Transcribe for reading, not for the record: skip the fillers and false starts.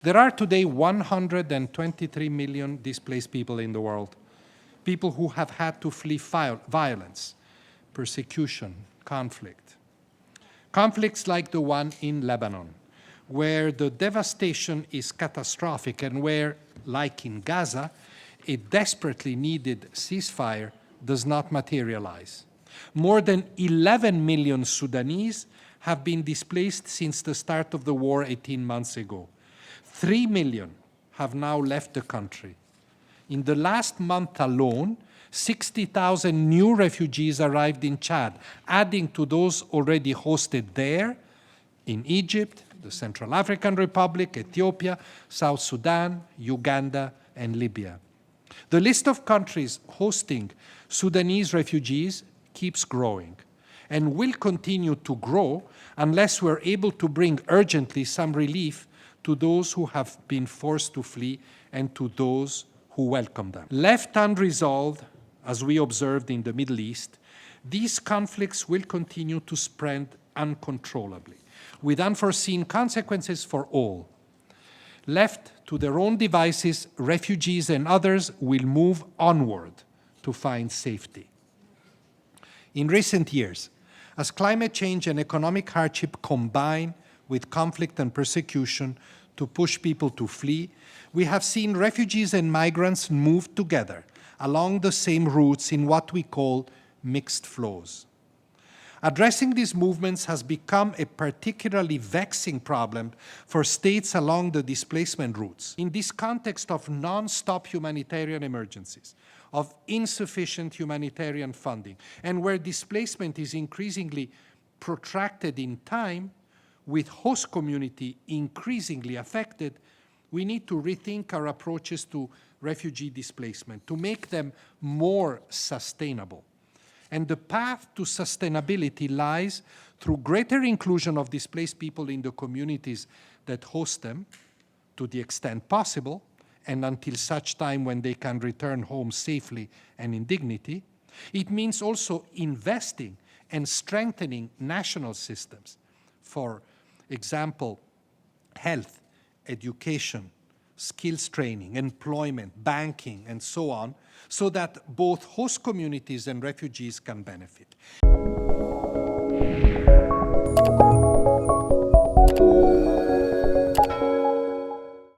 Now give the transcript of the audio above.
There are today 123 million displaced people in the world, people who have had to flee violence, persecution, conflict. Conflicts like the one in Lebanon, where the devastation is catastrophic and where, like in Gaza, a desperately needed ceasefire does not materialize. More than 11 million Sudanese have been displaced since the start of the war 18 months ago. 3 million have now left the country. In the last month alone, 60,000 new refugees arrived in Chad, adding to those already hosted there, in Egypt, the Central African Republic, Ethiopia, South Sudan, Uganda, and Libya. The list of countries hosting Sudanese refugees keeps growing and will continue to grow unless we're able to bring urgently some relief to those who have been forced to flee and to those who welcome them. Left unresolved, as we observed in the Middle East, these conflicts will continue to spread uncontrollably, with unforeseen consequences for all. Left to their own devices, refugees and others will move onward to find safety. In recent years, as climate change and economic hardship combine with conflict and persecution to push people to flee, we have seen refugees and migrants move together along the same routes in what we call mixed flows. Addressing these movements has become a particularly vexing problem for states along the displacement routes. In this context of non-stop humanitarian emergencies, of insufficient humanitarian funding, and where displacement is increasingly protracted in time, with host community increasingly affected, we need to rethink our approaches to refugee displacement, to make them more sustainable. And the path to sustainability lies through greater inclusion of displaced people in the communities that host them, to the extent possible, and until such time when they can return home safely and in dignity. It means also investing and strengthening national systems. For example, health, education, skills training, employment, banking, and so on, so that both host communities and refugees can benefit.